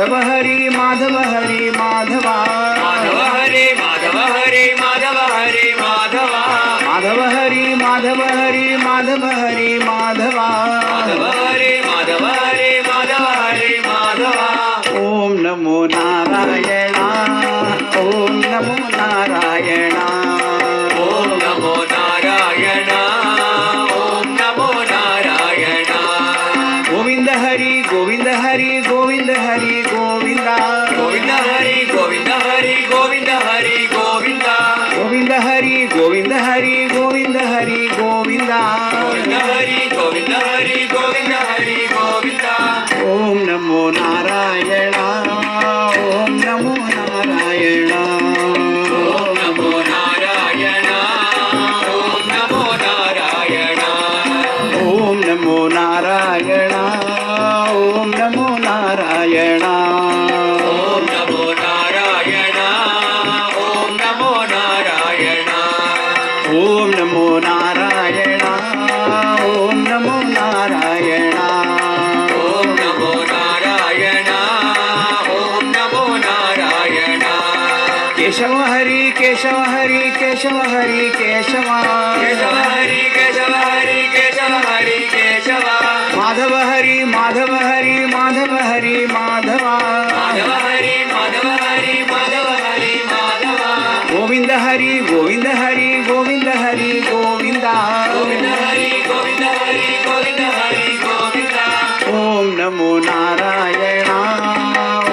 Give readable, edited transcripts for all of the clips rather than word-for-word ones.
ಮಾಧವ ಹರಿ ಮಾಧವ ಹರಿ ಮಾಧವ ಮಾಧವ ಹರಿ ಮಾಧವ ಹರಿ ಮಾಧವ ಹರಿ ಮಾಧವ ಮಾಧವ ಹರಿ ಮಾಧವ ಹರಿ ಮಾಧವ ಹರಿ ಮಾಧವ ಮಾಧವ ಹರಿ ಮಾಧವ ಹರಿ ಮಾಧವ ಹರಿ ಮಾಧವ. ಓಂ ನಮೋ ನಾರಾಯಣ ಓಂ ನಮೋ ನಾರಾಯಣ ಓಂ ನಮೋ ನಾರಾಯಣ ಓಂ ನಮೋ ನಾರಾಯಣ. ಗೋವಿಂದ ಹರಿ ಗೋವಿಂದ ಹರಿ ಗೋವಿಂದ ಹರಿ ಗೋವಿಂದ ಗೋವಿಂದ ಹರಿ ಗೋವಿಂದ ಹರಿ ಗೋವಿಂದ ಹರಿ ಗೋವಿಂದ ಗೋವಿಂದ ಹರಿ ಗೋವಿಂದ ಹರಿ ಗೋವಿಂದ ಹರಿ ಗೋವಿಂದ ಗೋವಿಂದ ಹರಿ ಗೋವಿಂದ ಹರಿ ಗೋವಿಂದ ಹರಿ ಗೋವಿಂದ. ಓಂ ನಮೋ ನಾರಾಯಣ ಓಂ ನಮೋ ನಾರಾಯಣ ಓಂ ನಮೋ ನಾರಾಯಣ ಓಂ ನಮೋ ನಾರಾಯಣ. ಓಂ ನಮೋ ನಾರಾಯಣ ಓಂ ನಮೋ ನಾರಾಯಣ ಓಂ ನಮೋ ನಾರಾಯಣ ಓಂ ನಮೋ ನಾರಾಯಣ. ಓಂ ನಮೋ ನಾರಾಯಣ ಓಂ ನಮೋ ನಾರಾಯಣ ಓಂ ನಮೋ ನಾರಾಯಣ ಓಂ ನಮೋ ನಾರಾಯಣ. ಕೇಶವ ಹರಿ ಕೇಶವ ಹರಿ ಕೇಶವ ಹರಿ ಕೇಶವ ಕೇಶವ ಹರಿ ಕೇಶವ ಹರಿ ಕೇಶವ ಹರಿ ಕೇಶವ. ಮಾಧವ ಹರಿ ಮಾಧವ ಹರಿ ಮಾಧವ ಹರಿ ಮಾಧವ ಮಾಧವ ಹರಿ ಮಾಧವ ಹರಿ ಮಾಧವ ಹರಿ ಮಾಧವ. ಗೋವಿಂದ ಹರಿ ಗೋವಿಂದ ಹರಿ ಗೋವಿಂದ ಹರಿ ಗೋವಿಂದ ಗೋವಿಂದ ಹರಿ ಗೋವಿಂದ ಹರಿ ಗೋವಿಂದ ಹರಿ ಗೋವಿಂದ. ಓಂ ನಮೋ ನಾರಾಯಣ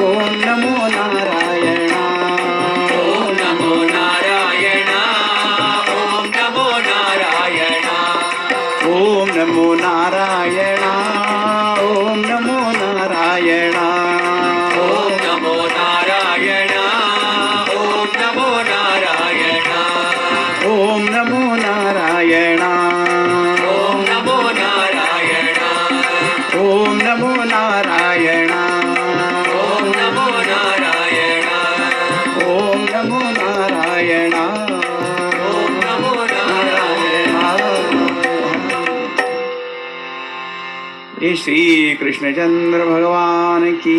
ಓಂ ನಮೋ ನಾರಾಯಣ ಓಂ ನಮೋ ನಾರಾಯಣ ಓಂ ನಮೋ ನಾರಾಯಣ. ಓಂ ನಮೋ ನಾರಾಯಣ ಓಂ ನಮೋ ನಾರಾಯಣ ಓಂ ನಮೋ ನಾರಾಯಣ ಓಂ ನಮೋ ನಾರಾಯಣ. ಓಂ ನಮೋ ನಾರಾಯಣ ಓಂ ನಮೋ ನಾರಾಯಣ ಓಂ ನಮೋ ನಾರಾಯಣ ಓಂ ನಮೋ ನಾರಾಯಣ ಓಂ ನಮೋ ನಾರಾಯಣ ಓಂ ನಮೋ ನಾರಾಯಣ. ये श्री कृष्णचंद्र भगवान की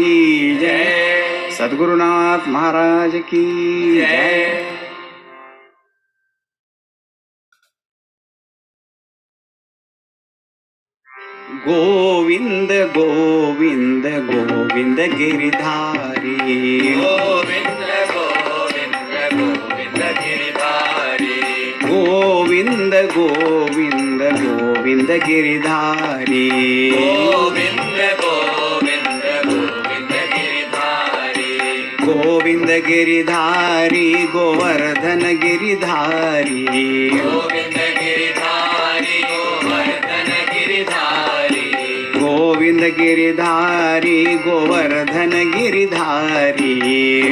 जय जय सद्गुरुनाथ महाराज की जय. जय. गोविंद गोविंद गोविंद गिरिधारी गोविंद गोविंद गोविंद गिरिधारी. गोविंद गोविंद गोविंद गिरिधारी गोविंद गोविंद गोविंद गिरिधारी. गोविंद गिरिधारी गोवर्धन गिरिधारी गोविंद गिरिधारी गोवर्धन गिरिधारी. गोविंद गिरिधारी गोवर्धन गिरिधारी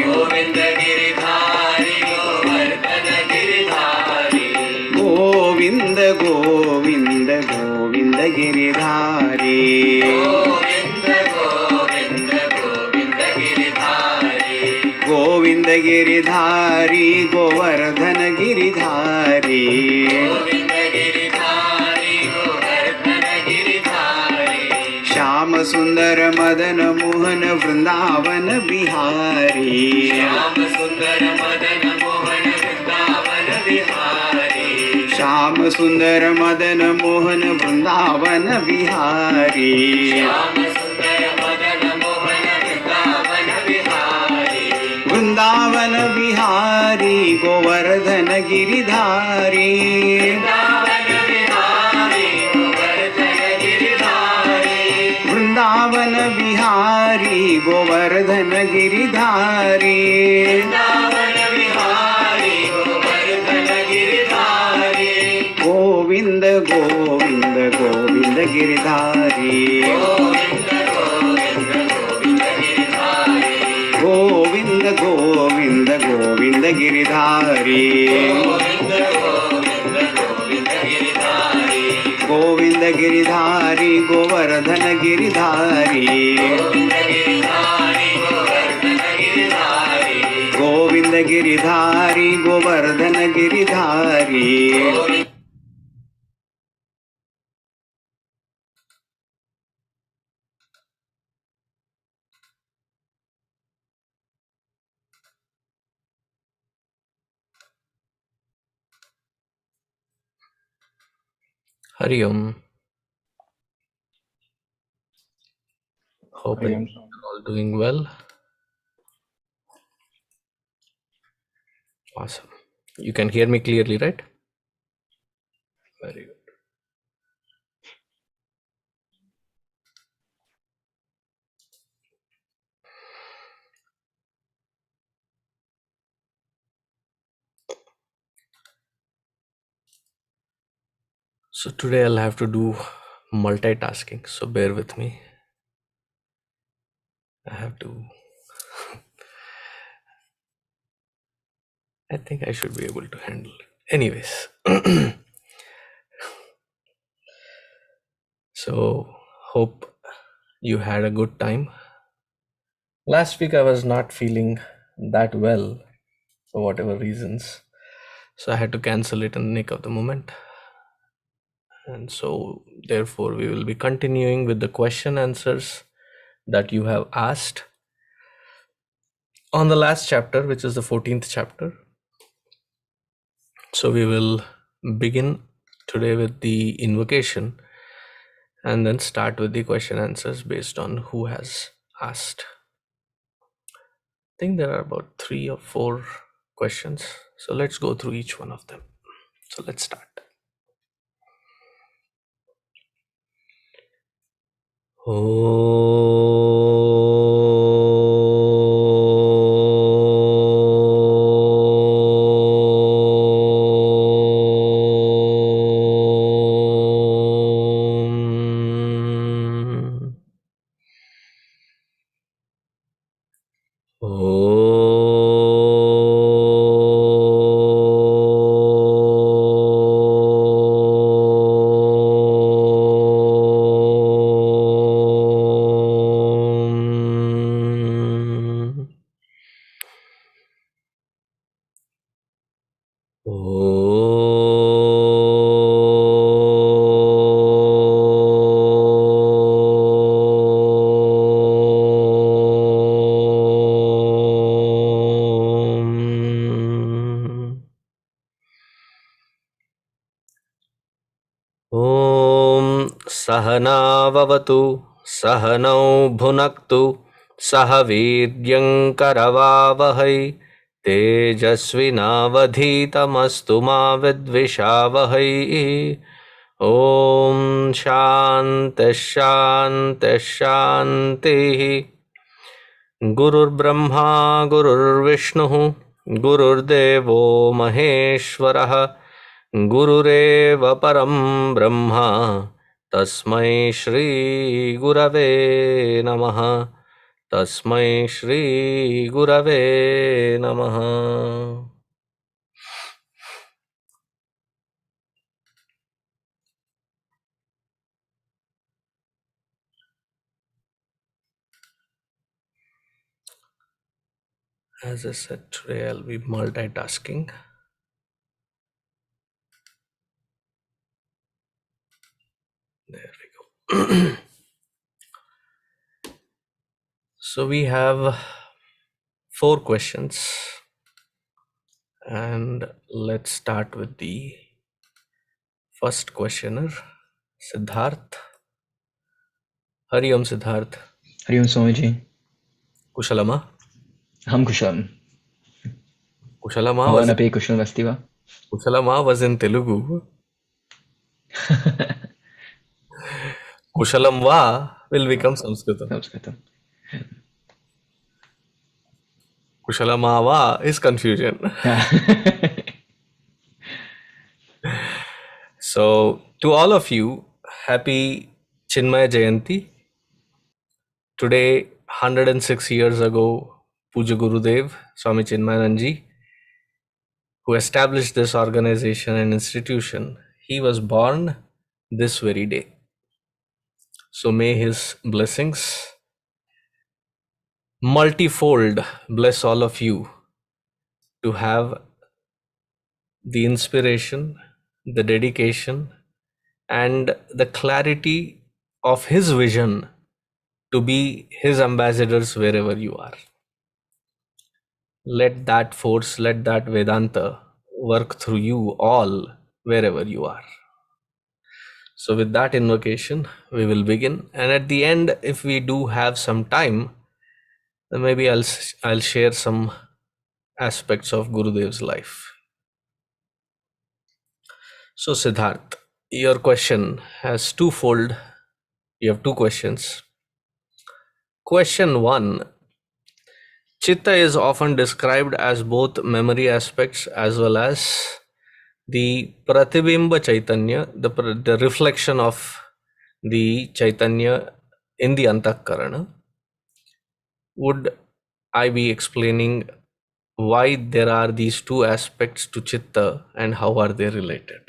गोविंद गिरिधारी गोवर्धन गिरिधारी. गोविंद गोविंद गोविंद गिरिधारी गोविंद गोविंद गोविंद गिरिधारी. गोविंद गिरिधारी गोवर्धन गिरिधारी गोविंद गिरिधारी गोवर्धन गिरिधारी. श्याम सुंदर मदन मोहन वृंदावन बिहारी श्याम सुंदर मदन मोहन वृंदावन बिहारी. श्याम सुंदर मदन मोहन वृंदावन बिहारी श्याम सुंदर Madan Mohan Vrindavan Bihari. Vrindavan Bihari Govardhan Giridhari Vrindavan Bihari Govardhan Giridhari. Vrindavan Bihari Govardhan Giridhari Vrindavan Bihari Govardhan Giridhari. Govind Govind Govind Giridhari Govind Govind Govind Giridhari. Govind Govind Govind Giridhari Govind Govind Govind Giridhari. Govind Giridhari Govardhan Giridhari Govind Giridhari Govardhan Giridhari. Govind Giridhari Govardhan Giridhari Govind Hari Om. Hope I you're am all doing well. Awesome. You can hear me clearly, right? Very good. So today I'll have to do multitasking, so bear with me. I think I should be able to handle it. Anyways, so hope you had a good time. Last week I was not feeling that well for whatever reasons, so I had to cancel it in the nick of the moment. And so therefore we will be continuing with the question answers that you have asked on the last chapter, which is the 14th chapter. So we will begin today with the invocation and then start with the question answers based on who has asked. I think there are about 3 or 4 questions, so let's go through each one of them. So let's start. ॐ सहनाववतु सहनौ भुनक्तु सह वीर्यङ्करवावहै तेजस्विनावधीतमस्तु मा विद्विषावहै ॐ शान्तिः शान्तिः शान्तिः गुरुर्ब्रह्मा गुरुर्विष्णुः गुरुर्देवो महेश्वरः गुरुरेव परं ब्रह्म तस्मै श्री गुरवे नमः तस्मै श्री गुरवे नमः. As I said, today I'll be multitasking. There we go. So we have 4 questions, and let's start with the first questioner, Siddharth. Hari Om Siddharth. Hari Om Swamiji. Kushalama? Aham Kushalam. Kushalama Bhavan api Kushalam asti va? Kushalama was in Telugu. Kushalamva will become Sanskritam. Samskritam. Kushalamava is confusion. So, to all of you, happy Chinmaya Jayanti. Today, 106 years ago, Puja Gurudev, Swami Chinmayananji, who established this organization and institution, he was born this very day. So may his blessings multifold bless all of you to have the inspiration, the dedication, and the clarity of his vision to be his ambassadors wherever you are. Let that force, let that Vedanta work through you all wherever you are. So with that invocation, we will begin. And at the end, if we do have some time, then maybe I'll share some aspects of Gurudev's life. So Siddharth, your question has twofold. You have two questions. Question 1, Chitta is often described as both memory aspects as well as the Pratibimba Chaitanya, the reflection of the Chaitanya in the Antakarana. Would I be explaining why there are these two aspects to Chitta and how are they related?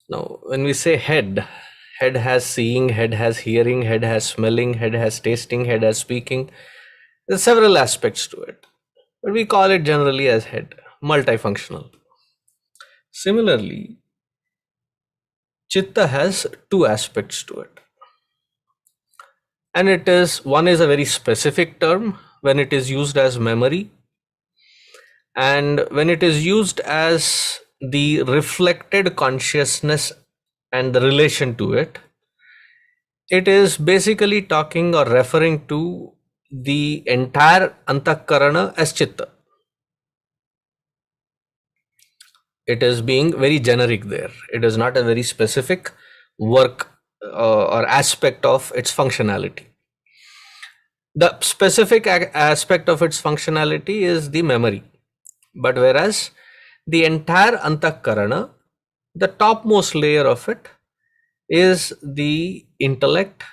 Now, when we say head has seeing, head has hearing, head has smelling, head has tasting, head has speaking. There's several aspects to it, but we call it generally as head, multifunctional. Similarly, Chitta has two aspects to it. And one is a very specific term when it is used as memory, and when it is used as the reflected consciousness and the relation to it, it is basically talking or referring to the entire Antakarana as Chitta. It is being very generic there. It is not a very specific work or aspect of its functionality. The specific aspect of its functionality is the memory. But whereas the entire Antakarana, the topmost layer of it is the intellect,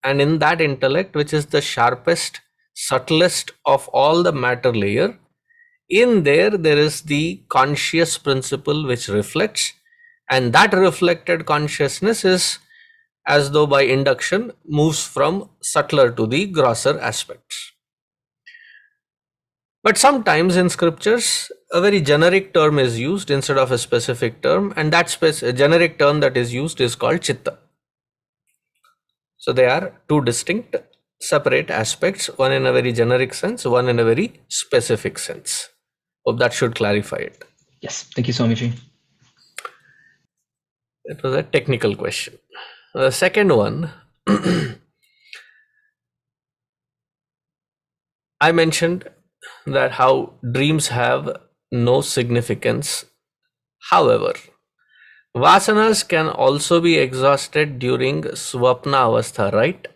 and in that intellect, which is the sharpest, subtlest of all the matter layer, in there is the conscious principle which reflects, and that reflected consciousness is, as though by induction, moves from subtler to the grosser aspects. But sometimes in scriptures, a very generic term is used instead of a specific term, and that generic term that is used is called Chitta. So they are two distinct, separate aspects, one in a very generic sense, one in a very specific sense. Hope that should clarify it. Yes, thank you, Swamiji. It was a technical question. The second one, I mentioned that how dreams have no significance. However, vasanas can also be exhausted during swapna avastha, right?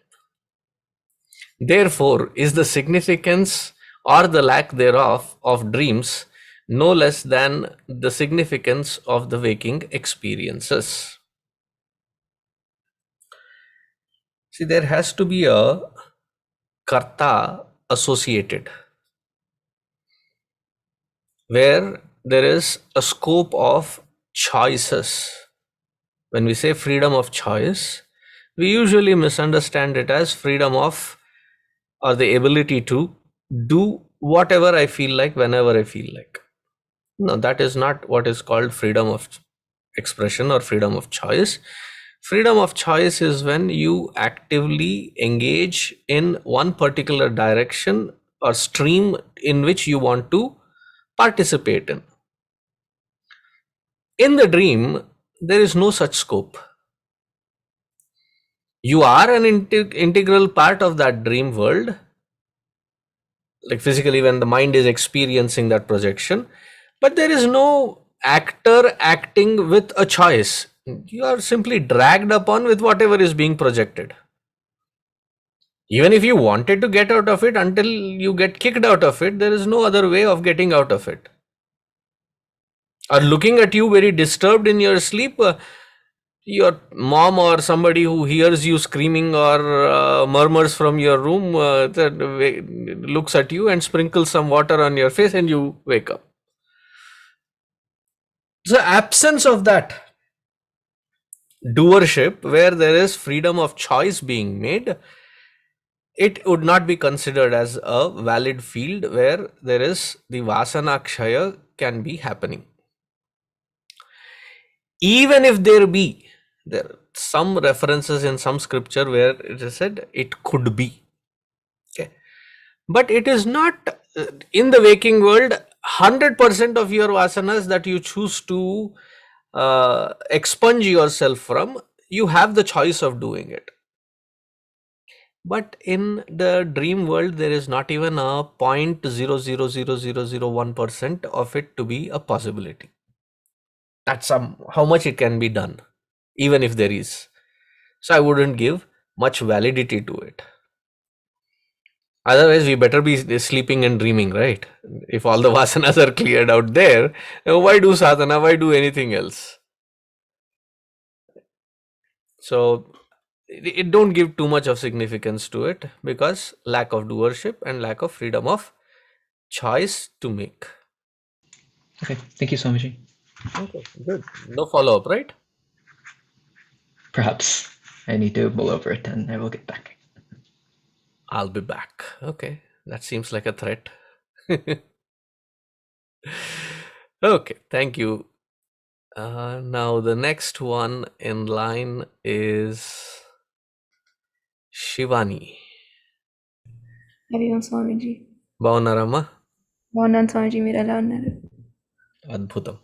Therefore, is the significance or the lack thereof of dreams no less than the significance of the waking experiences? See, there has to be a karta associated, where there is a scope of choices. When we say freedom of choice, we usually misunderstand it as freedom of, or the ability to do whatever I feel like whenever I feel like. No, that is not what is called freedom of expression or freedom of choice. Freedom of choice is when you actively engage in one particular direction or stream in which you want to participate in. In the dream, there is no such scope. You are an integral part of that dream world, like physically when the mind is experiencing that projection, but there is no actor acting with a choice. You are simply dragged upon with whatever is being projected. Even if you wanted to get out of it, until you get kicked out of it, there is no other way of getting out of it. Or looking at you very disturbed in your sleep, your mom or somebody who hears you screaming or murmurs from your room looks at you and sprinkles some water on your face and you wake up. The absence of that doership, where there is freedom of choice being made, it would not be considered as a valid field where there is the vasana kshaya can be happening. Even if there are some references in some scripture where it is said it could be. Okay. But it is not in the waking world 100% of your vasanas that you choose to expunge yourself from, you have the choice of doing it. But in the dream world, there is not even a 0.000001% of it to be a possibility. That's how much it can be done, even if there is. So I wouldn't give much validity to it. Otherwise, we better be sleeping and dreaming, right? If all the vasanas are cleared out there, why do sadhana? Why do anything else? So it don't give too much of significance to it, because lack of doership and lack of freedom of choice to make. Okay, thank you, Swamiji. Okay, good. No follow up, right? Perhaps I need to mull over it and I will get back. I'll be back. Okay, that seems like a threat. Okay, thank you. Now the next one in line is Shivani. Hari ఓం స్వామీజీ. బాగున్నారమ్మా? బాగున్నాను స్వామీజీ, మీరు ఎలా ఉన్నారు? అద్భుతం.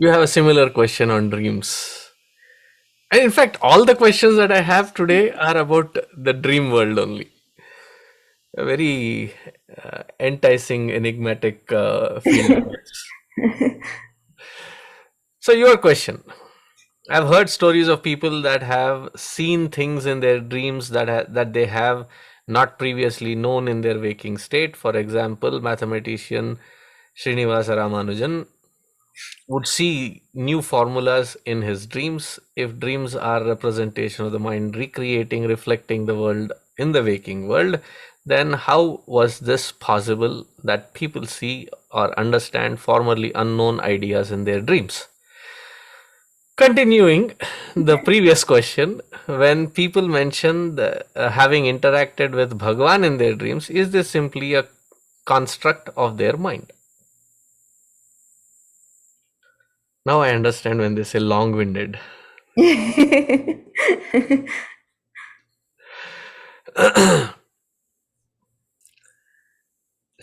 You have a similar question on dreams. And in fact, all the questions that I have today are about the dream world only. A very enticing, enigmatic field. So your question. I've heard stories of people that have seen things in their dreams that they have not previously known in their waking state. For example, mathematician Srinivasa Ramanujan would see new formulas in his dreams. If dreams are representation of the mind recreating, reflecting the world in the waking world, then how was this possible that people see or understand formerly unknown ideas in their dreams? Continuing the previous question, when people mention having interacted with Bhagwan in their dreams, is this simply a construct of their mind? Now I understand when they say long-winded.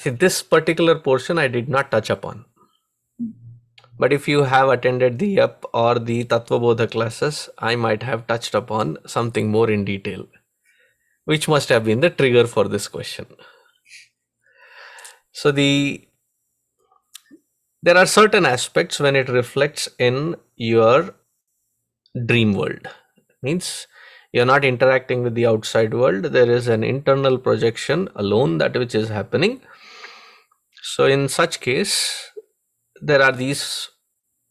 See, this particular portion I did not touch upon. But if you have attended the Yup or the Tattvabodha classes, I might have touched upon something more in detail, which must have been the trigger for this question. So there are certain aspects when it reflects in your dream world. Means you're not interacting with the outside world. There is an internal projection alone, that which is happening. So in such case, there are these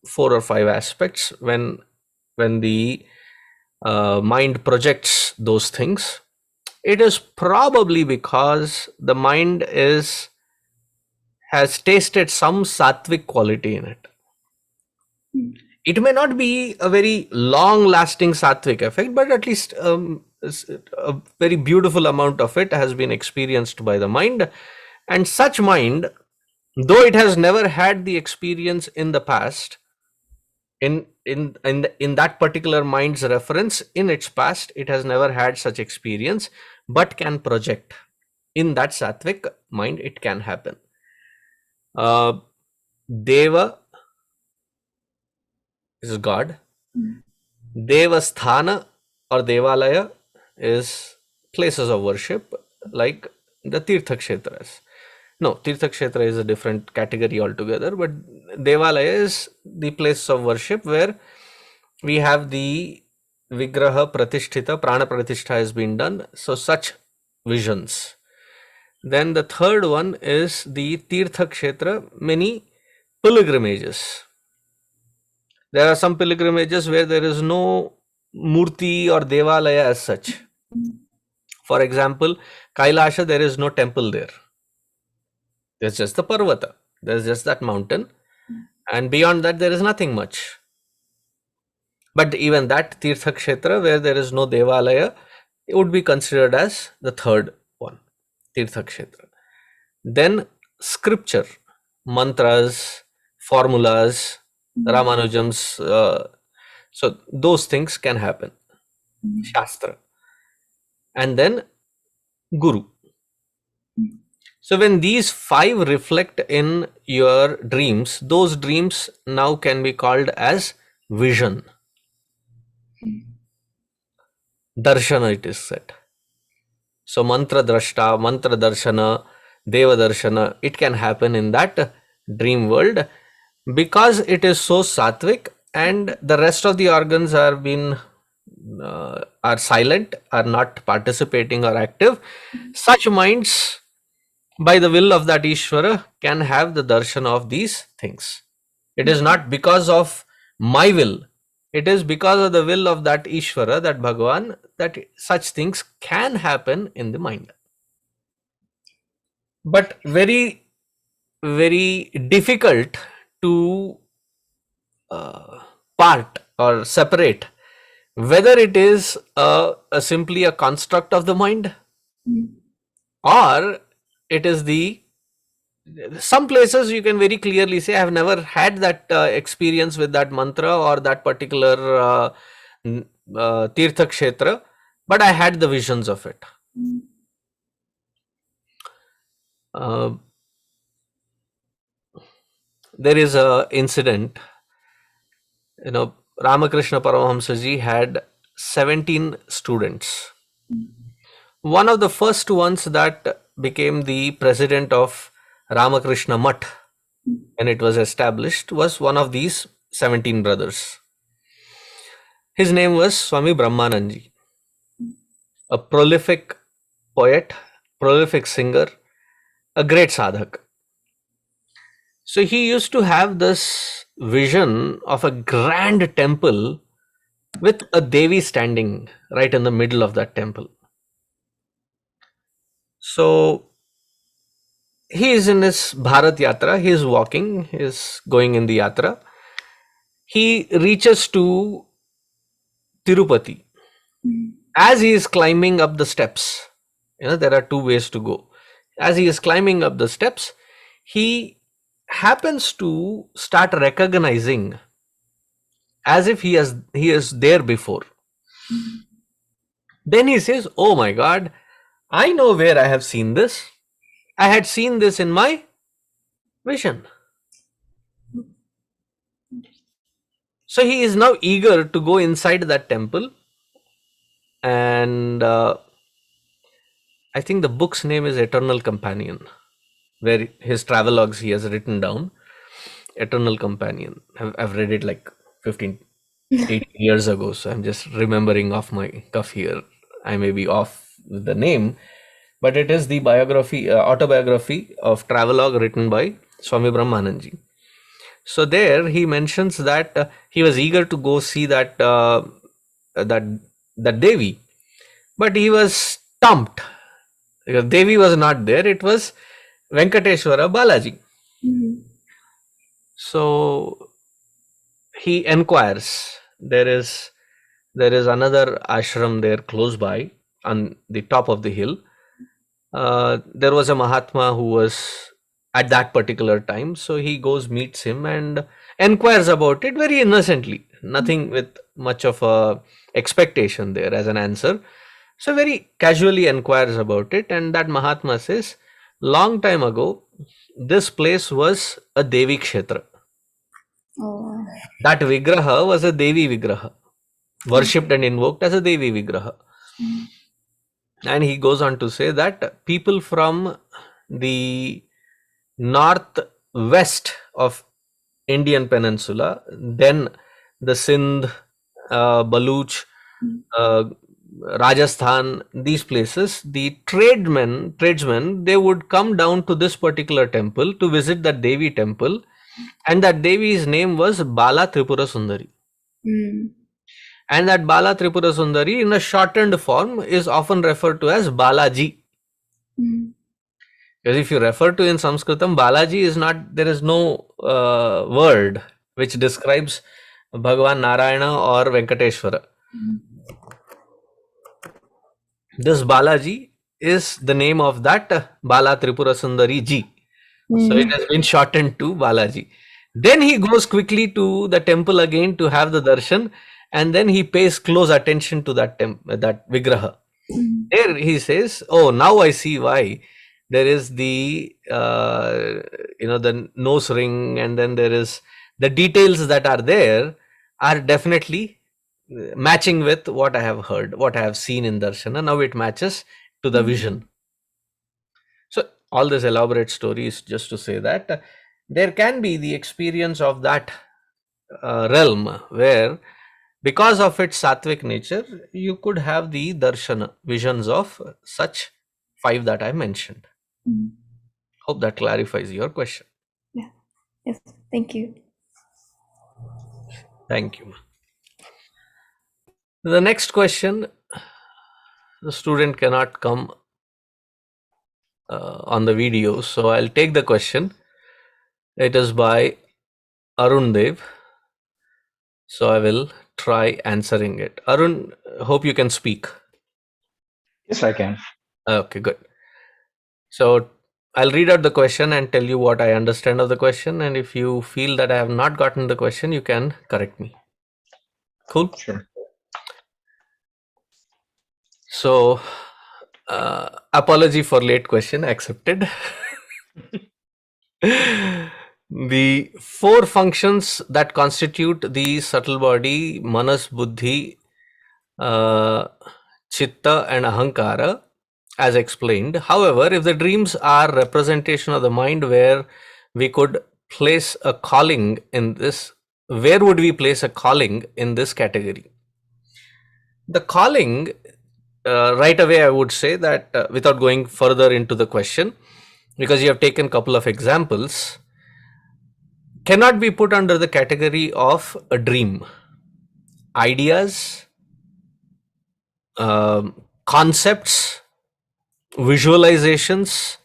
4 or 5 aspects when the mind projects those things. It is probably because the mind has tasted some sattvic quality in it. It may not be a very long-lasting sattvic effect, but at least a very beautiful amount of it has been experienced by the mind. And such mind, though it has never had the experience in the past, in that particular mind's reference in its past, it has never had such experience, but can project. In that sattvic mind, it can happen. Deva is God. Devasthana or Devalaya is places of worship, like the Tirtha Kshetras. No, Tirtha Kshetra is a different category altogether, but Devalaya is the place of worship where we have the Vigraha Pratishtita, Prana Pratishtha has been done. So such visions. Then the third one is the Tirtha Kshetra, many pilgrimages. There are some pilgrimages where there is no Murti or Devalaya as such. For example, Kailasha, there is no temple there. There's just the Parvata. There's just that mountain. And beyond that, there is nothing much. But even that Tirtha Kshetra, where there is no Devalaya, it would be considered as the third one, Tirtha Kshetra. Then scripture, mantras, formulas, Ramanujam's, so those things can happen. Shastra. And then Guru. So when these 5 reflect in your dreams, those dreams now can be called as vision. Darshana, it is said. So mantra drashta, mantra darshana, deva darshana, it can happen in that dream world because it is so sattvic and the rest of the organs are silent, are not participating or active. Such minds, by the will of that Ishvara, can have the darshan of these things. It is not because of my will. It is because of the will of that Ishvara, that Bhagavan, that such things can happen in the mind. But very, very difficult to part or separate whether it is simply a construct of the mind or it is the some places you can very clearly say I have never had that experience with that mantra or that particular tirtha kshetra, but I had the visions of it. There is a incident, Ramakrishna Paramahamsa ji had 17 students. One of the first ones that became the president of Ramakrishna Mutt when it was established was one of these 17 brothers. His name was Swami Brahmananji, a prolific poet, prolific singer, a great sadhak. So he used to have this vision of a grand temple with a Devi standing right in the middle of that temple. So he is in his Bharat Yatra, he is walking, he is going in the Yatra. He reaches to Tirupati. As he is climbing up the steps, there are 2 ways to go. As he is climbing up the steps, he happens to start recognizing as if he is there before. Then he says, oh my God, I know where I have seen this. I had seen this in my vision. So he is now eager to go inside that temple, and I think the book's name is Eternal Companion, where his travelogues he has written down. Eternal Companion. I've read it like 15, 18 years ago, so I'm just remembering off my cuff here. I may be off with the name, but it is the autobiography of travelogue written by Swami Brahmananji. So there he mentions that he was eager to go see that Devi, but he was stumped because Devi was not there. It was Venkateshwara Balaji. So he inquires. There is another ashram there close by on the top of the hill. There was a Mahatma who was at that particular time. So he goes, meets him and inquires about it very innocently. Nothing with much of a expectation there as an answer. So very casually inquires about it. And that Mahatma says, long time ago, this place was a Devi Kshetra. Oh. That Vigraha was a Devi Vigraha, worshipped and invoked as a Devi Vigraha. And he goes on to say that people from the northwest of Indian peninsula, then the Sindh, Baluch, Rajasthan, these places, the tradesmen, they would come down to this particular temple to visit that Devi temple, and that Devi's name was Bala Tripura Sundari. And that Bala Tripura Sundari in a shortened form is often referred to as Balaji. Because if you refer to in Sanskritam, Balaji is not, there is no word which describes Bhagavan Narayana or Venkateshwara. This Balaji is the name of that Bala Tripura Sundari Ji. So it has been shortened to Balaji. Then he goes quickly to the temple again to have the darshan, and then he pays close attention to that Vigraha. There he says, oh, now I see why there is the the nose ring, and then there is the details that are there are definitely matching with what I have heard, what I have seen in darshana. Now it matches to the vision. So all this elaborate story is just to say that there can be the experience of that realm where, because of its sattvic nature, you could have the darshana, visions of such 5 that I mentioned. Mm. Hope that clarifies your question. Yeah. Yes. Thank you. Thank you. The next question, the student cannot come on the video, so I'll take the question. It is by Arun Dev. So I will try answering it. Arun, hope you can speak. Yes, I can. Okay, good. So I'll read out the question and tell you what I understand of the question. And if you feel that I have not gotten the question, you can correct me. Cool? Sure. So, apology for late question accepted. The 4 functions that constitute the subtle body, manas, buddhi, chitta and ahankara, as explained. However, if the dreams are representation of the mind where we could place a calling in this, where would we place a calling in this category? The calling, right away I would say that without going further into the question, because you have taken a couple of examples, cannot be put under the category of a dream. Ideas, concepts, visualizations,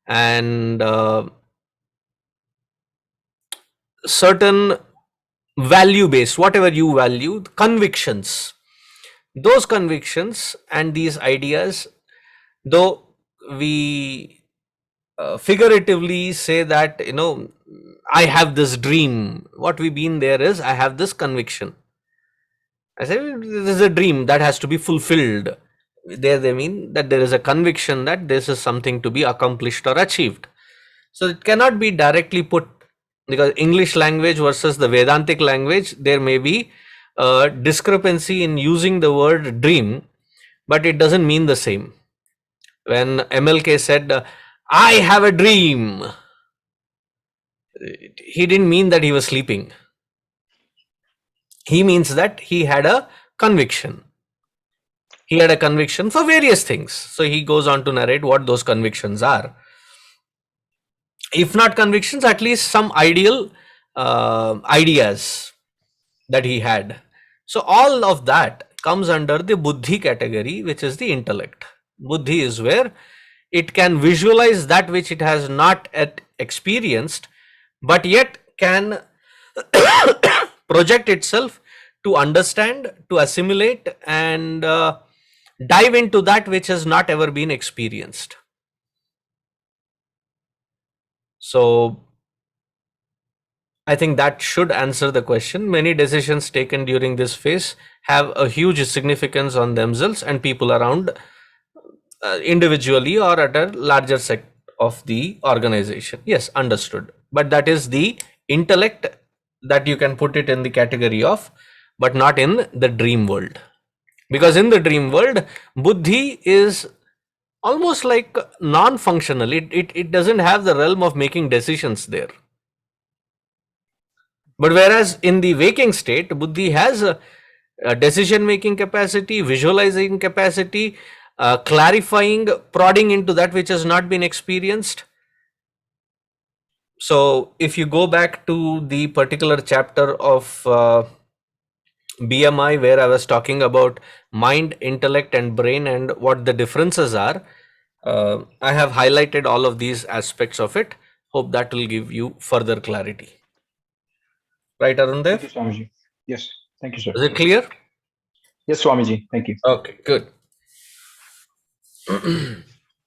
and certain value based, whatever you value, convictions, those convictions and these ideas, though we figuratively say that I have this dream, what we mean there is I have this conviction. I say this is a dream that has to be fulfilled. There they mean that there is a conviction that this is something to be accomplished or achieved. So it cannot be directly put, because English language versus the Vedantic language, there may be a discrepancy in using the word dream, but it doesn't mean the same. When MLK said, I have a dream, he didn't mean that he was sleeping. He means that he had a conviction. He had a conviction for various things. So he goes on to narrate what those convictions are. If not convictions, at least some ideal ideas that he had. So all of that comes under the buddhi category, which is the intellect. Buddhi is where it can visualize that which it has not yet experienced, but yet can project itself to understand, to assimilate, and dive into that which has not ever been experienced. So I think that should answer the question. Many decisions taken during this phase have a huge significance on themselves and people around, individually or at a larger set of the organization. Yes, understood. But that is the intellect that you can put it in the category of, but not in the dream world. Because in the dream world, buddhi is almost like non-functional. It doesn't have the realm of making decisions there. But whereas in the waking state, buddhi has a decision-making capacity, visualizing capacity, clarifying, prodding into that which has not been experienced. So if you go back to the particular chapter of BMI where I was talking about mind, intellect and brain and what the differences are, I have highlighted all of these aspects of it. Hope that will give you further clarity. Right, Arundev? Thank you, Swamiji. Yes, thank you, sir. Is it clear? Yes, Swamiji. Thank you. Okay, good.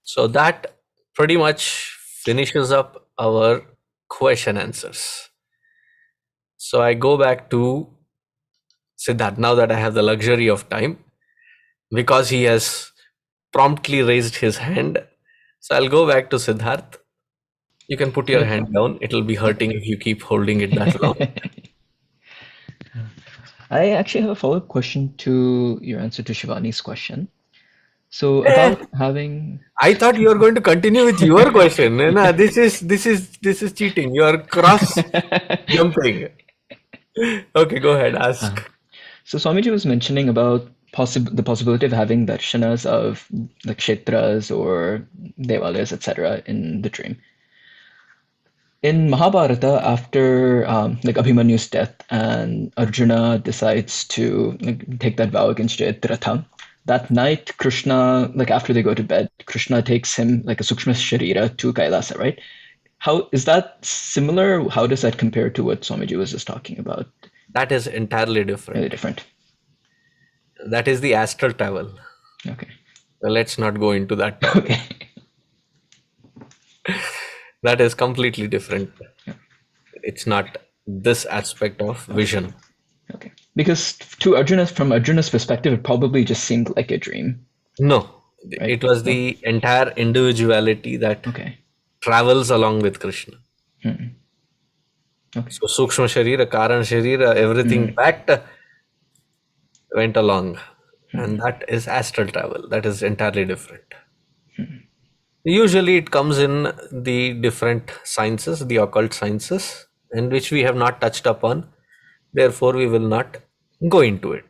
So that pretty much finishes up our question answers. So I go back to Siddharth now that I have the luxury of time, because he has promptly raised his hand. So I'll go back to Siddharth. You can put your hand down. It'll be hurting if you keep holding it that long. I actually have a follow-up question to your answer to Shivani's question. So about having I thought you were going to continue with your question. No, this is cheating. You are cross jumping. Okay, go ahead. Ask. So Swamiji was mentioning about the possibility of having darshanas of like kshetras or devalayas, etc. in the dream. In Mahabharata, after like Abhimanyu's death, and Arjuna decides to like, take that vow against Jayadratha, that night, Krishna, like after they go to bed, Krishna takes him like a Sukshma Sharira to Kailasa, right? How is that similar? How does that compare to what Swamiji was just talking about? That is entirely different. Really different. That is the astral travel. Okay. Well, let's not go into that topic. Okay. That is completely different. It's not this aspect of vision. Okay. Because to Arjuna's, from Arjuna's perspective, it probably just seemed like a dream. No, Right. it was the entire individuality that Okay. travels along with Krishna. Okay. So Sukshma Sharira, Karan Sharira, everything packed went along. And that is astral travel. That is entirely different. Usually it comes in the different sciences, the occult sciences, and which we have not touched upon. Therefore, we will not go into it.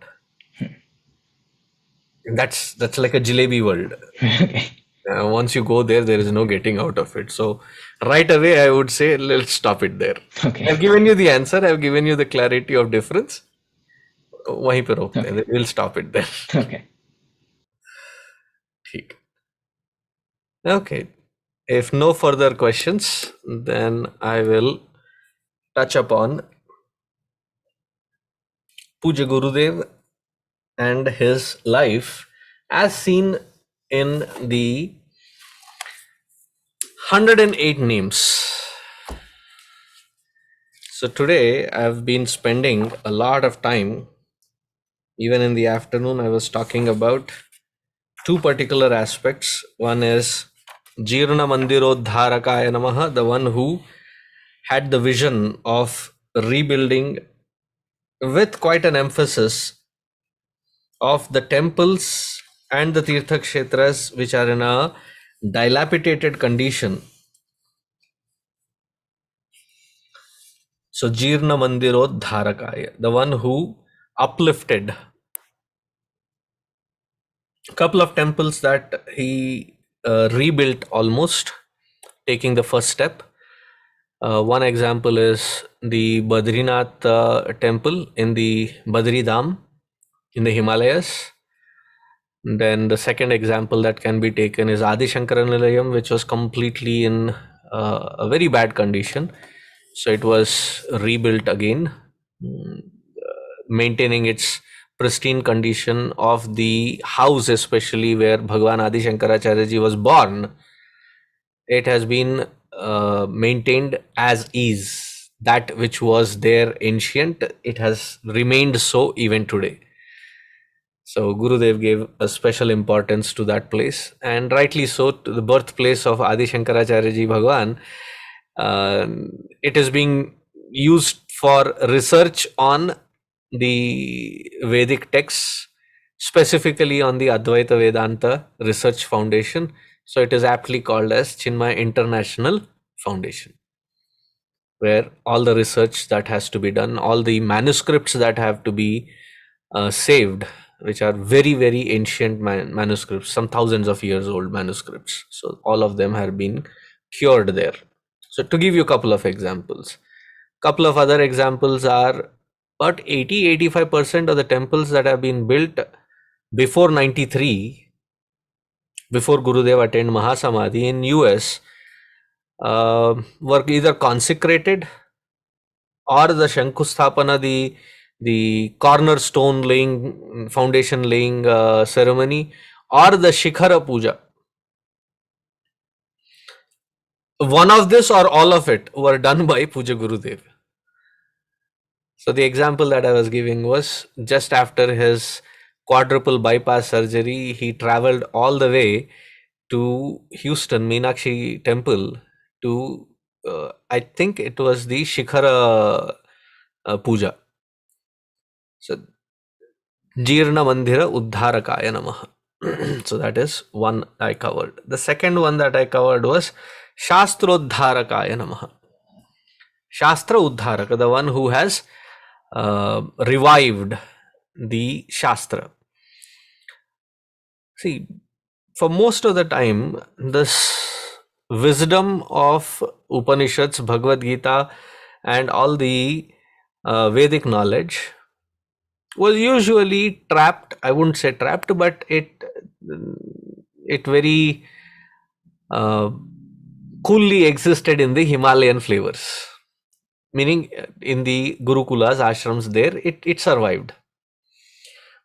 That's like a jalebi world. Okay. Once you go there is no getting out of it. So right away, I would say, let's stop it there. Okay. I've given you the answer. I've given you the clarity of difference. वहीं पे रोकते हैं. We'll stop it there. Okay. ठीक. Okay. If no further questions, then I will touch upon Puja Gurudev and his life as seen in the 108 names. So today I've been spending a lot of time, even in the afternoon, I was talking about two particular aspects. One is Jirna Mandirodharakaya Namaha, the one who had the vision of rebuilding with quite an emphasis of the temples and the Tirtha Kshetras which are in a dilapidated condition. So Jirna Mandirodharakaya, the one who uplifted a couple of temples that he rebuilt almost, taking the first step. One example is the Badrinath temple in the Badri Dham in the Himalayas. Then the second example that can be taken is Adi Shankara Nilayam, which was completely in a very bad condition. So it was rebuilt again, maintaining its pristine condition of the house, especially where Bhagwan Adi Shankaracharya ji was born. It has been maintained as is. That which was there ancient, it has remained so even today. So Gurudev gave a special importance to that place, and rightly so, to the birthplace of Adi Shankaracharya ji Bhagwan. It is being used for research on the Vedic texts, specifically on the Advaita Vedanta Research Foundation. So it is aptly called as Chinmaya International Foundation, where all the research that has to be done, all the manuscripts that have to be saved, which are very, very ancient manuscripts, some thousands of years old manuscripts. So all of them have been cured there. So to give you a couple of examples, couple of other examples are about 80-85% of the temples that have been built before 93, before Gurudev attained Mahasamadhi in US, were either consecrated or the Shankusthapana, the cornerstone laying, foundation laying ceremony, or the Shikhara Puja. One of this or all of it were done by Puja Gurudev. So the example that I was giving was just after his quadruple bypass surgery, he traveled all the way to Houston, Meenakshi Temple, to I think it was the Shikhara Puja. So, Jirna Mandira Uddharakaya Namaha. So that is one I covered. The second one that I covered was Shastrodharakaya Namaha. Shastra Uddharaka, the one who has revived the Shastra. See, for most of the time, this wisdom of Upanishads, Bhagavad Gita, and all the Vedic knowledge was usually trapped. I wouldn't say trapped, but it very coolly existed in the Himalayan flavors. Meaning, in the Gurukulas, ashrams there, it survived.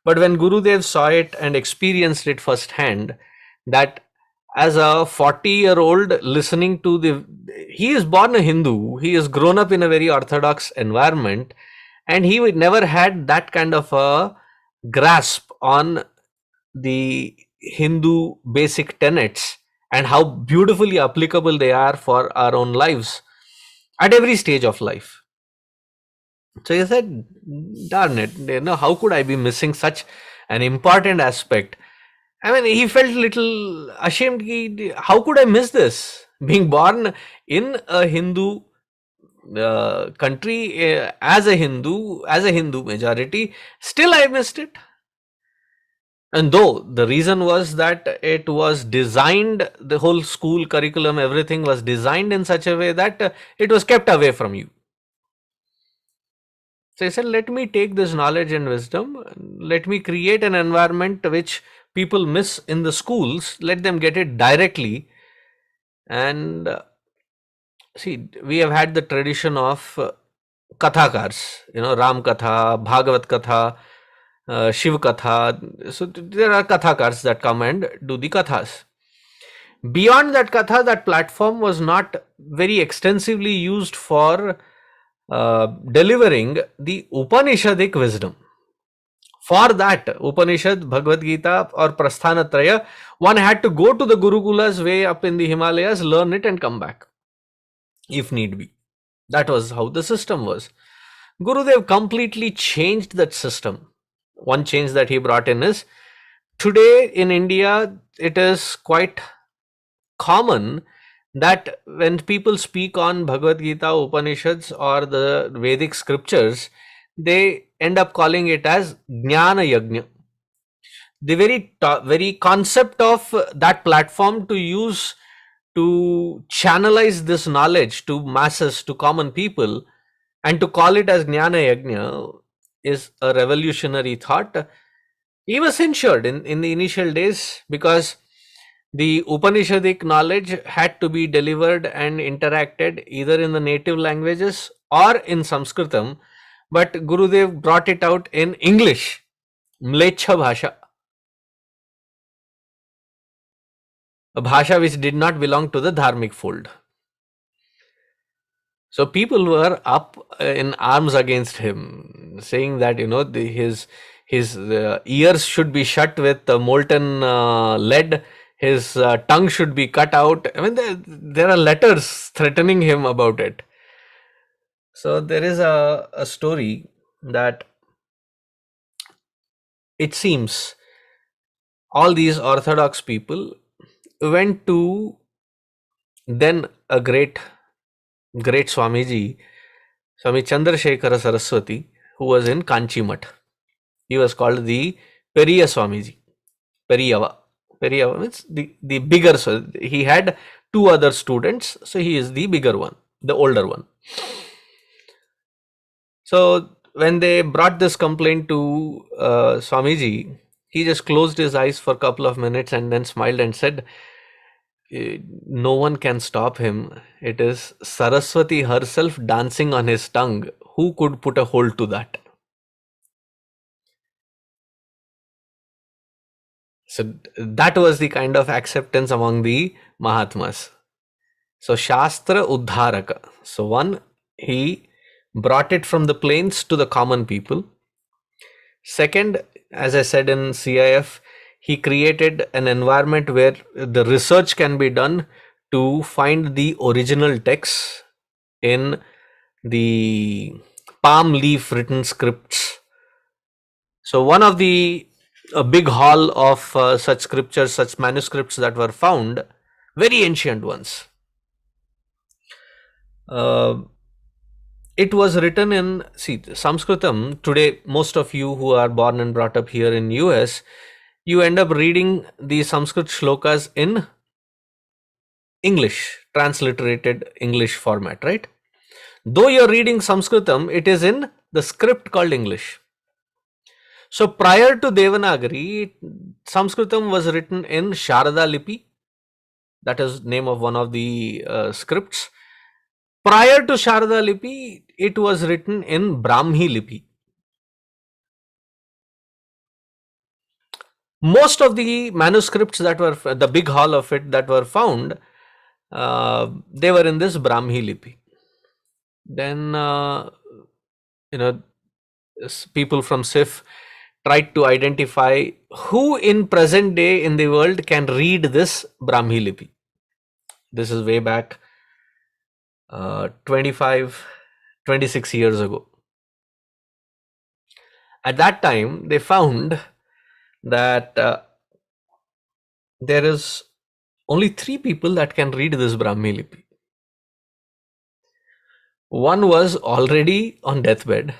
But when Gurudev saw it and experienced it firsthand, that as a 40-year-old listening to he is born a Hindu, he has grown up in a very orthodox environment, and he never had that kind of a grasp on the Hindu basic tenets and how beautifully applicable they are for our own lives at every stage of life. So he said, darn it, how could I be missing such an important aspect? I mean, he felt a little ashamed. How could I miss this? Being born in a Hindu country, as a Hindu majority, still I missed it. And though the reason was that it was designed, the whole school curriculum, everything was designed in such a way that it was kept away from you. So he said, let me take this knowledge and wisdom, let me create an environment which people miss in the schools, let them get it directly. And see, we have had the tradition of kathakars, Ram Katha, Bhagavat Katha, Shiv Katha. So there are kathakars that come and do the kathas. Beyond that katha, that platform was not very extensively used for delivering the Upanishadic wisdom. For that, Upanishad, Bhagavad Gita or Prasthanatraya, one had to go to the Gurukulas way up in the Himalayas, learn it and come back, if need be. That was how the system was. Gurudev completely changed that system. One change that he brought in is, today in India, it is quite common that when people speak on Bhagavad Gita, Upanishads or the Vedic scriptures, they end up calling it as Jnana Yajna. The very concept of that platform to use to channelize this knowledge to masses, to common people, and to call it as Jnana Yajna is a revolutionary thought. He was censured in the initial days because the Upanishadic knowledge had to be delivered and interacted either in the native languages or in Sanskritam, but Gurudev brought it out in English, Mlecha Bhasha, a Bhasha which did not belong to the Dharmic fold. So people were up in arms against him, saying that his ears should be shut with molten lead. His tongue should be cut out. I mean, there are letters threatening him about it. So there is a story that it seems all these orthodox people went to then a great Swamiji, Swami Chandrasekhara Saraswati, who was in Kanchimat. He was called the Periya Swamiji, Periyava. Periyava means the bigger. So he had two other students, so he is the bigger one, the older one. So when they brought this complaint to Swamiji, he just closed his eyes for a couple of minutes and then smiled and said, no one can stop him. It is Saraswati herself dancing on his tongue. Who could put a hold to that? So that was the kind of acceptance among the Mahatmas. So Shastra Uddharaka. So one, he brought it from the plains to the common people. Second, as I said in CIF, he created an environment where the research can be done to find the original texts in the palm leaf written scripts. So one of the a big hall of such scriptures, such manuscripts that were found, very ancient ones. It was written in, see, Sanskritam. Today, most of you who are born and brought up here in US, you end up reading the Sanskrit shlokas in English, transliterated English format, right? Though you're reading Sanskritam, it is in the script called English. So prior to Devanagari, Sanskritam was written in Sharada Lipi. That is name of one of the scripts. Prior to Sharada Lipi, it was written in Brahmi Lipi. Most of the manuscripts that were, the big hall of it that were found, they were in this Brahmi Lipi. Then, people from SIF tried to identify who in present day in the world can read this Brahmi Lipi. This is way back 26 years ago. At that time, they found that there is only 3 people that can read this Brahmi Lipi. One was already on deathbed.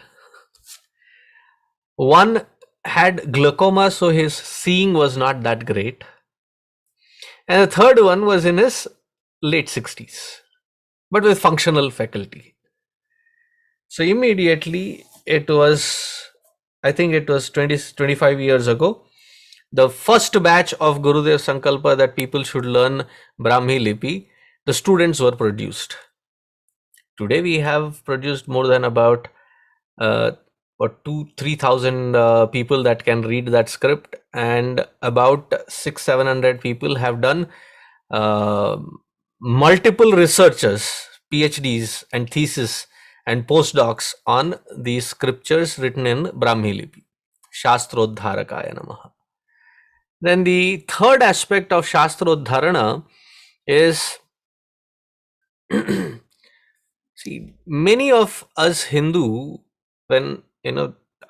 One had glaucoma, so his seeing was not that great. And the third one was in his late 60s, but with functional faculty. So immediately it was, I think it was 25 years ago, the first batch of Gurudev Sankalpa that people should learn Brahmi Lipi, the students were produced. Today we have produced more than about 2,000-3,000 people that can read that script, and about 600-700 people have done multiple researchers, PhDs and thesis and postdocs on these scriptures written in Brahmi Lipi. Shastrodharakaya Namaha. Then the third aspect of Shastrodharana is see, many of us Hindu, when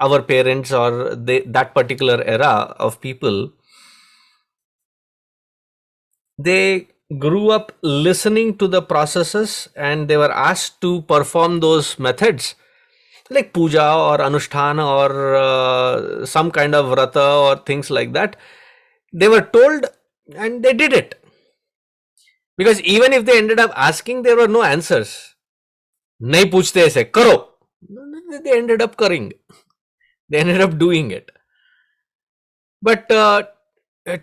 our parents or that particular era of people, they grew up listening to the processes and they were asked to perform those methods like puja or anushtana or some kind of vrata or things like that. They were told and they did it, because even if they ended up asking, there were no answers. Nahi puchte aise, karo. They ended up doing it. But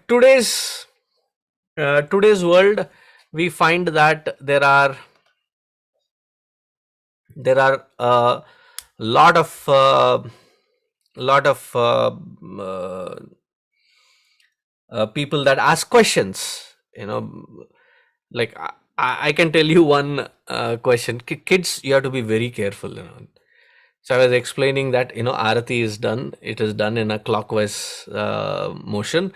today's world, we find that there are a lot of people that ask questions. Like I can tell you one question. Kids, you have to be very careful. So I was explaining that Arati is done. It is done in a clockwise motion,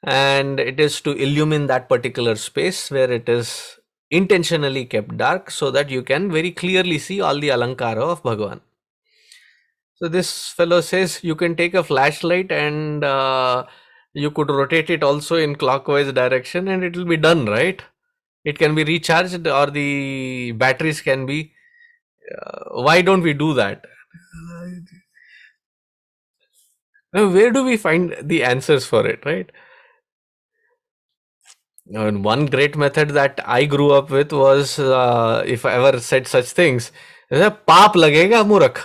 and it is to illumine that particular space where it is intentionally kept dark so that you can very clearly see all the alankara of Bhagavan. So this fellow says you can take a flashlight and you could rotate it also in clockwise direction and it will be done, right? It can be recharged or the batteries can be. Why don't we do that? Where do we find the answers for it, right? And one great method that I grew up with was, if I ever said such things, paap lagega murak.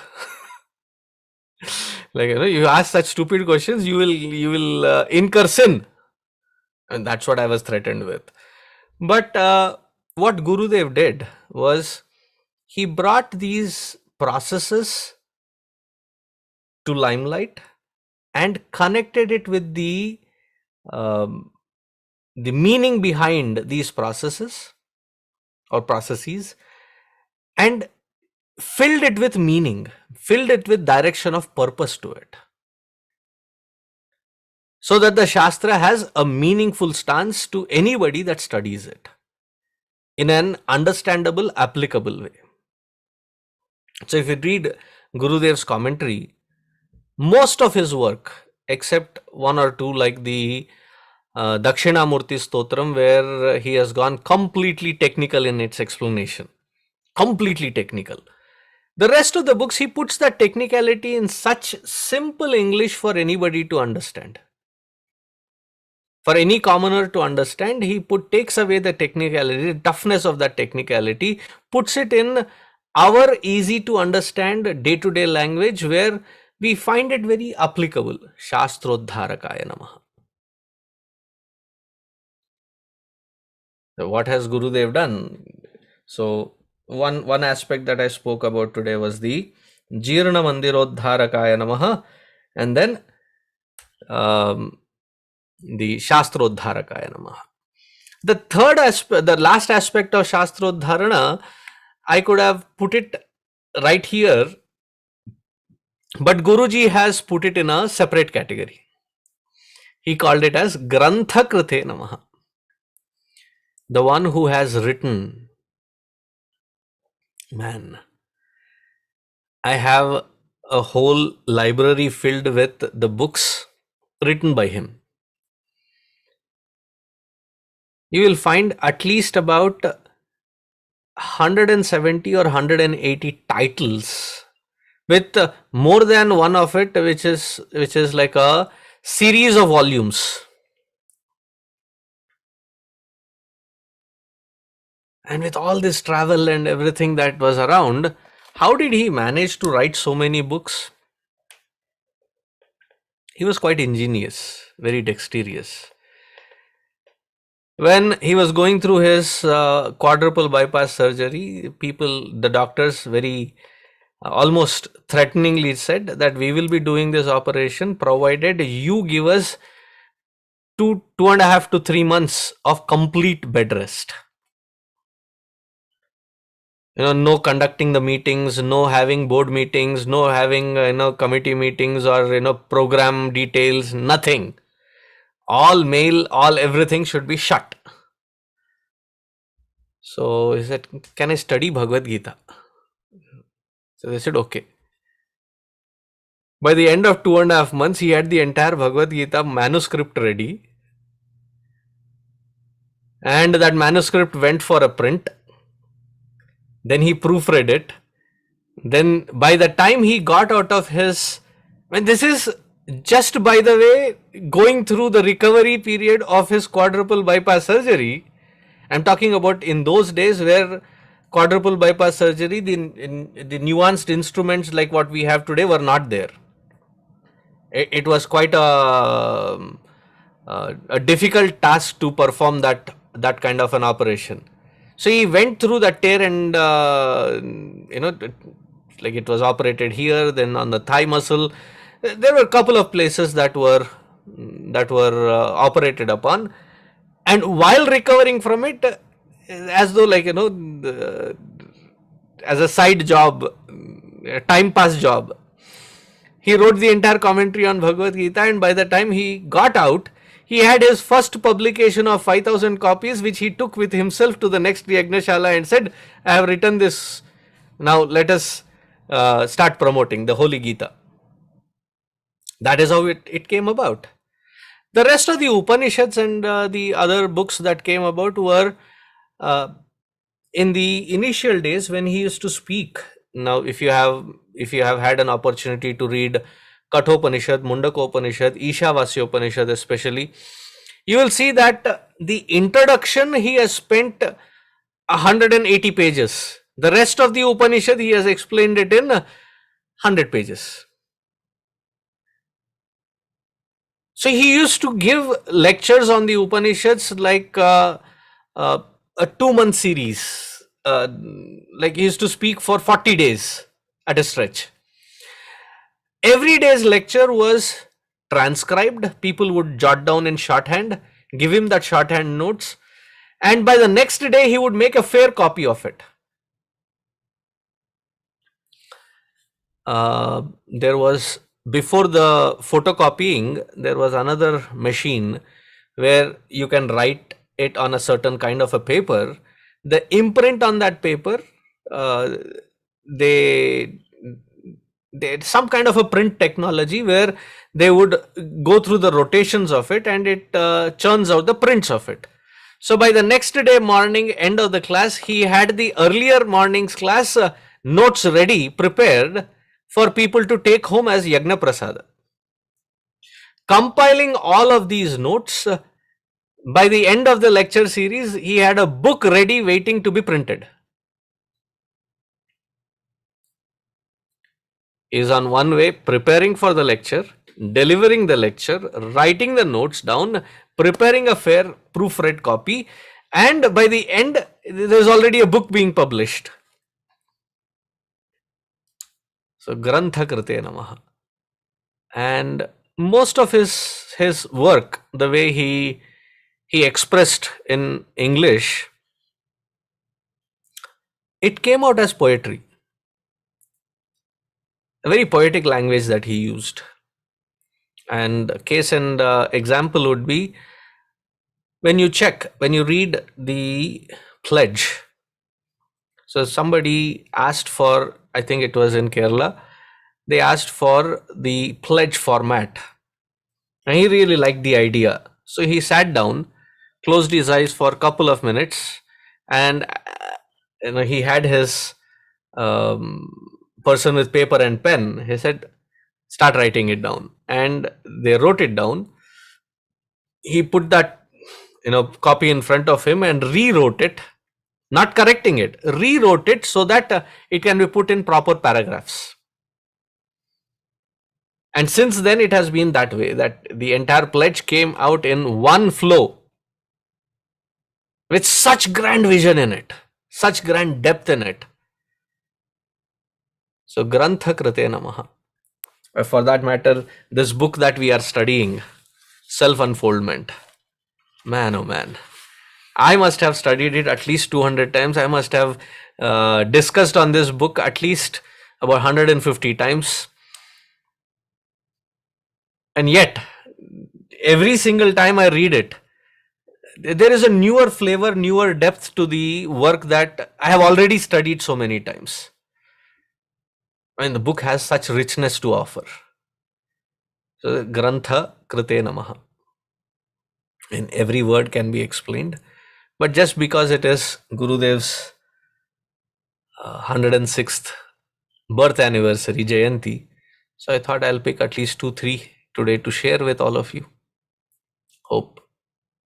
Like, you ask such stupid questions, you will incur sin. And that's what I was threatened with. But what Gurudev did was, he brought these processes to limelight and connected it with the meaning behind these processes or processes, and filled it with meaning, filled it with direction of purpose to it. so that the Shastra has a meaningful stance to anybody that studies it in an understandable, applicable way. So if you read Gurudev's commentary, most of his work, except one or two like the Dakshinamurti Stotram, where he has gone completely technical in its explanation, completely technical. The rest of the books, he puts that technicality in such simple English for anybody to understand. For any commoner to understand, he takes away the technicality, the toughness of that technicality, puts it in our easy to understand day-to-day language where we find it very applicable. Shastrodharakaya Namaha. So what has Gurudev done? So one aspect that I spoke about today was the Jirna Mandirodharakaya Namaha, and then the Shastrodharakaya Namaha. The third aspect, the last aspect of Shastrodharana, I could have put it right here, but Guruji has put it in a separate category. He called it as Grantha Krite Namaha. The one who has written. Man, I have a whole library filled with the books written by him. You will find at least about 170 or 180 titles with more than one of it, which is like a series of volumes. And with all this travel and everything that was around, how did he manage to write so many books? He was quite ingenious, very dexterous. When he was going through his quadruple bypass surgery, the doctors very almost threateningly said that we will be doing this operation provided you give us 2.5 to 3 months of complete bed rest. No conducting the meetings, no having board meetings, no having committee meetings or program details, nothing. All mail, all everything should be shut. So he said, can I study Bhagavad Gita? So they said, okay. By the end of 2.5 months, he had the entire Bhagavad Gita manuscript ready. And that manuscript went for a print. Then he proofread it. Then by the time he got out of his, this is just by the way, going through the recovery period of his quadruple bypass surgery. I'm talking about in those days where quadruple bypass surgery, the nuanced instruments like what we have today were not there. It was quite a difficult task to perform that kind of an operation. So he went through that tear and like it was operated here, then on the thigh muscle. There were a couple of places that were operated upon, and while recovering from it, as though like as a side job, a time pass job, he wrote the entire commentary on Bhagavad Gita, and by the time he got out, he had his first publication of 5,000 copies, which he took with himself to the next Yagnashala and said, I have written this, now let us start promoting the Holy Gita. That is how it came about. The rest of the Upanishads and the other books that came about were in the initial days when he used to speak. Now, if you have had an opportunity to read Kathopanishad, Mundakopanishad, Ishavasyopanishad especially, you will see that the introduction he has spent 180 pages. The rest of the Upanishad he has explained it in 100 pages. So he used to give lectures on the Upanishads like a 2-month series. Like he used to speak for 40 days at a stretch. Every day's lecture was transcribed. People would jot down in shorthand, give him that shorthand notes, and by the next day he would make a fair copy of it. There was before the photocopying, there was another machine where you can write it on a certain kind of a paper. The imprint on that paper, uh, they they had some kind of a print technology where they would go through the rotations of it, and it churns out the prints of it. So by the next day morning, end of the class, he had the earlier morning's class notes ready, prepared for people to take home as Yagna Prasada. Compiling all of these notes, by the end of the lecture series, he had a book ready waiting to be printed. He is on one way preparing for the lecture, delivering the lecture, writing the notes down, preparing a fair proofread copy, and by the end, there is already a book being published. So, Grantha Krite Namaha. And most of his work, the way he expressed in English, it came out as poetry, a very poetic language that he used. And case and example would be when you read the pledge. So somebody asked for, I think it was in Kerala, they asked for the pledge format, and he really liked the idea. So he sat down, closed his eyes for a couple of minutes, and he had his person with paper and pen. He said, start writing it down, and they wrote it down. He put that copy in front of him and rewrote it, not correcting it, rewrote it so that it can be put in proper paragraphs. And since then it has been that way, that the entire pledge came out in one flow with such grand vision in it, such grand depth in it. So Grantha Krite Namaha. For that matter, this book that we are studying, Self-Unfoldment, man oh man, I must have studied it at least 200 times. I must have discussed on this book at least about 150 times. And yet, every single time I read it, there is a newer flavor, newer depth to the work that I have already studied so many times. I mean, the book has such richness to offer. So, Grantha Krite Namaha. And every word can be explained. But just because it is Gurudev's 106th birth anniversary, Jayanti, so I thought I'll pick at least 2-3 today to share with all of you. Hope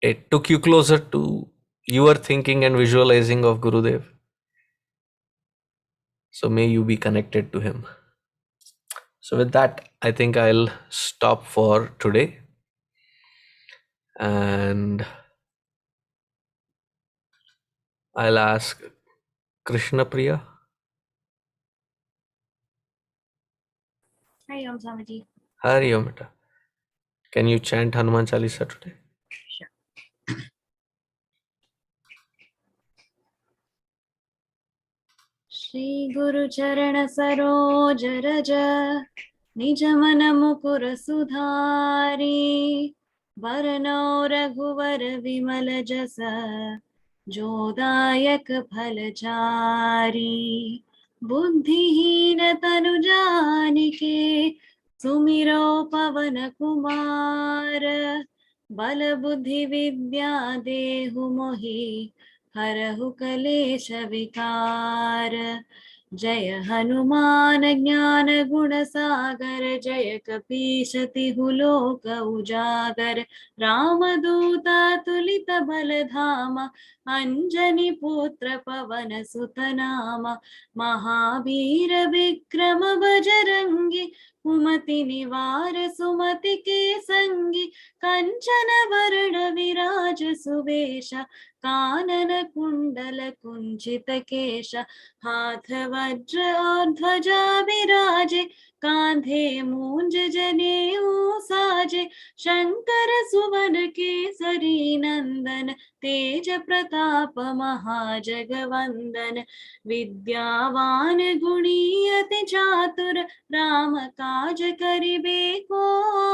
it took you closer to your thinking and visualizing of Gurudev. So may you be connected to him. So with that, I think I'll stop for today. And I'll ask Krishna Priya. Hi, Om Swamiji. Hari Om Beta. Can you chant Hanuman Chalisa today? Shri Guru Charana Saroj Raja Nij Mana Mukura Sudhari Varano Raghuvar Vimal Jasa Jodayak Phalachari Buddhihina Tanu Janike Sumiro Pavana Kumar Bala Buddhi Vidya Dehu Mohi हरहु कलेश विकार जय हनुमान ज्ञान गुण सागर जय कपीश तिहु लोक उजागर रामदूत तुलित बल धामा अंजनी पुत्र पवन सुत नामा महावीर विक्रम बजरंगी कुमति निवार सुमति के संगी कंचन वरण विराज सुवेश कानन कुंडल कुंचित केश हाथ वज्र और ध्वजा विराजे कांधे मूंज जनेऊ साजे शंकर सुवन केसरी नंदन तेज प्रताप महाजगवंदन विद्यावान गुणी अति चातुर राम काज करिबे को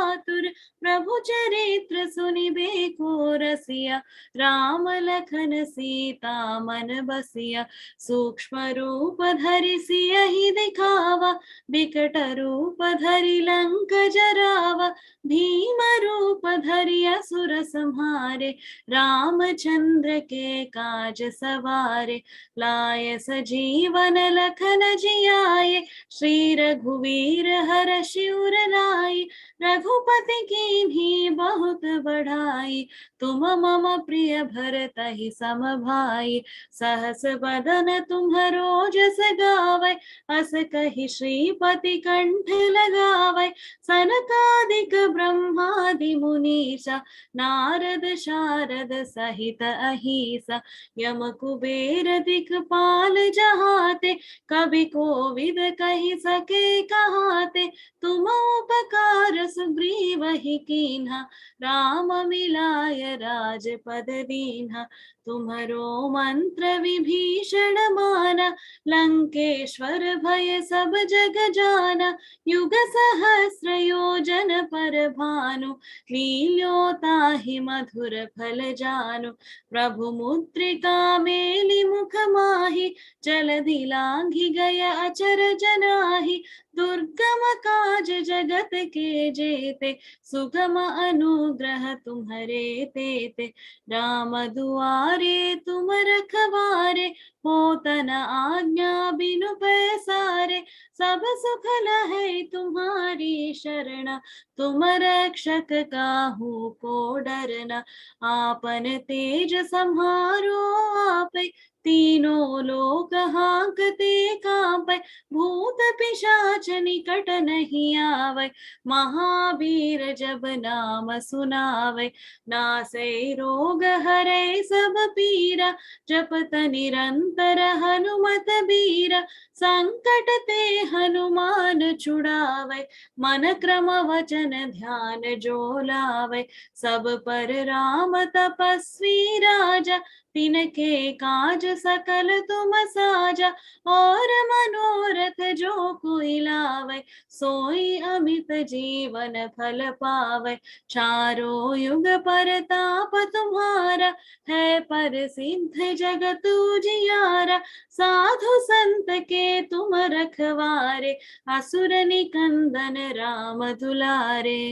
आतुर प्रभु चरित्र सुनिबे को रसिया राम लखन सीता मन बसिया सूक्ष्म रूप धरि सियहि दिखावा विकट रूप धरि लंक जरावा भीम रूप धरि असुर संहारे रामचंद्र के काज सवारे लाय सजीवन लखन जियाए श्री रघुवीर हर शिवर लाए रघुपति कीन्ही बहुत बढ़ाई तुम मम प्रिय भरतहि सम भाई सहस बदन तुम्हरो जस गावै अस कहि श्रीपति कंठ लगावै सनकादिक ब्रह्मादि मुनीसा नारद शारद सहित अहिसा यम कुबेर दिक्पाल जहाते कवि कोविद कहि सके कहाते तुम उपकार सुग्रीवहि कीन्हा राम मिलाय राजपद दीन्हा तुम्हरो मंत्र विभीषण माना लंकेश्वर भय सब जग जाना युग सहस्र योजन पर भानु लील्योताहि मधुर फल जानु प्रभु मुद्रिका मेलि मुख माहि जलधि लांघि गय अचर जनाहि दुर्गम काज जगत के जेते सुगम अनुग्रह तुम्हरे तेते राम दुआरे तुम रखवारे होतन आज्ञा बिनु पैसारे सब सुख लहै तुम्हारी शरण तुम रक्षक काहू को डरना आपन तेज सम्हारो आपै तीनों लोक हांकते कांपै भूत पिशाच निकट नहीं आवै महावीर जब नाम सुनावै नासै रोग हरै सब पीरा जपत निरंतर हनुमत बीरा संकट ते हनुमान छुड़ावै मन क्रम वचन ध्यान जो लावै सब पर राम तपस्वी राजा तिनके काज सकल तुम साजा और मनोरथ जो कोई लावै सोई अमित जीवन फल पावै चारों युग परताप तुम्हारा है प्रसिद्ध जगत उजियारा साधु संत के तुम रखवारे असुर निकंदन राम दुलारे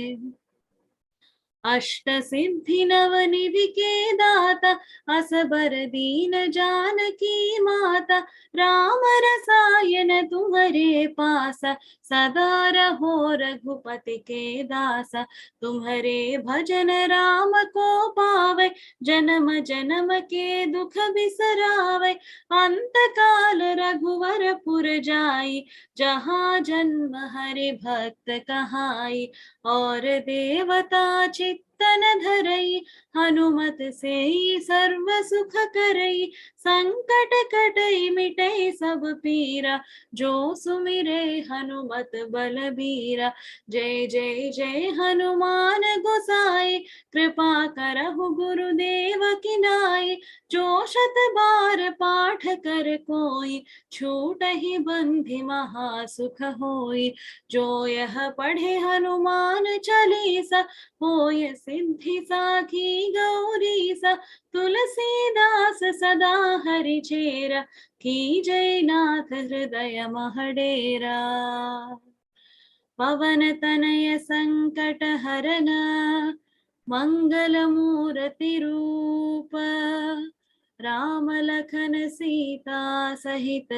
अष्ट सिद्धि नव निधि के दाता असबर दीन जानकी माता राम रसायन तुम्हारे पासा सदा रहो रघुपति के दासा तुम्हारे भजन राम को पावे जन्म जन्म के दुख बिसरावे अंत काल रघुवर पुर जाई जहाँ जन्म हरि भक्त कहाई और देवता चित्तन धरई हनुमत से सर्व सुख करई संकट कटई मिटई सब पीरा जो सुमिरे हनुमत बलबीरा जय जय जय हनुमान गोसाई कृपा करहु गुरुदेव की नाई जो शत बार पाठ कर कोई छूटहि बंधि महासुख होई जो यह पढ़े हनुमान चालीसा होय सिद्धि साखी गौरीसा तुलसीदास सदा हरि चेरा की जय नाथ हृदय महडेरा पवन तनय संकट हरन मंगल मूर्ति रूप राम लखन सीता सहित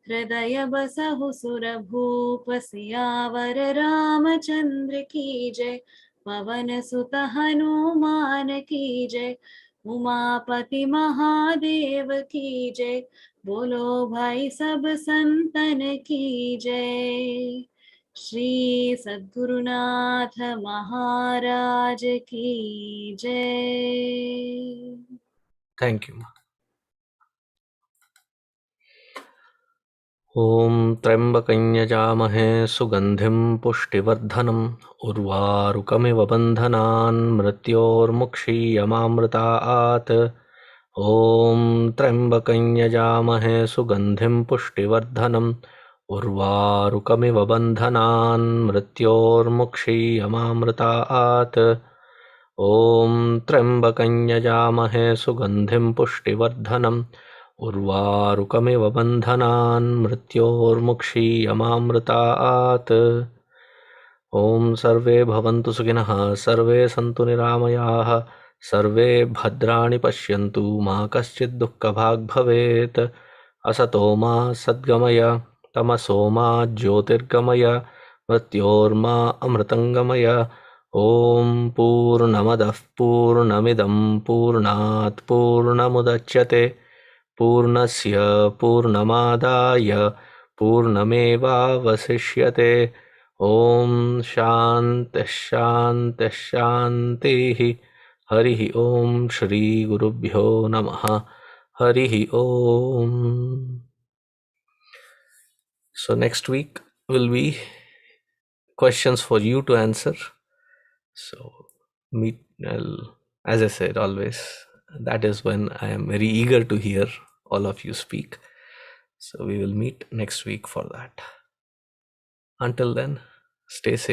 हृदय बसहु सुर भूप सियावर रामचंद्र की जय पवन सुत हनुमान की जय उमापति महादेव की जय बोलो भाई सब संतन की जय श्री सद्गुरुनाथ महाराज की जय। Thank you. ॐ त्र्यम्बकं यजामहे सुगन्धिं पुष्टिवर्धनम् उर्वारुकमिव बन्धनान् मृत्योर्मुक्षीयमामृतात् ॐ त्र्यम्बकं यजामहे सुगन्धिं पुष्टिवर्धनम् उर्वारुकमिव बन्धनान् मृत्योर्मुक्षीयमामृतात् ॐ त्र्यम्बकं यजामहे सुगन्धिं पुष्टिवर्धनम् उर्वारुकमिव बन्धनान् मृत्योर्मुक्षीयमामृतात् ॐ सर्वे भवन्तु सुखिनः सर्वे सन्तु निरामयाः सर्वे भद्राणि पश्यन्तु मा कश्चित् दुःखभाग् भवेत् असतो मा सद्गमय तमसो मा ज्योतिर्गमय मृत्योर्मा अमृतङ्गमय ॐ पूर्णमदः पूर्णमिदं पूर्णात् पूर्णमुदच्यते पूर्णस्य पूर्णमादाय पूर्णमेवावशिष्यते ॐ शान्तिः शान्तिः शान्तिः हरिः ॐ श्रीगुरुभ्यो नमः हरिः ॐ. So next week will be questions for you to answer. So as I said always, that is when I am very eager to hear all of you speak. So we will meet next week for that. Until then, stay safe.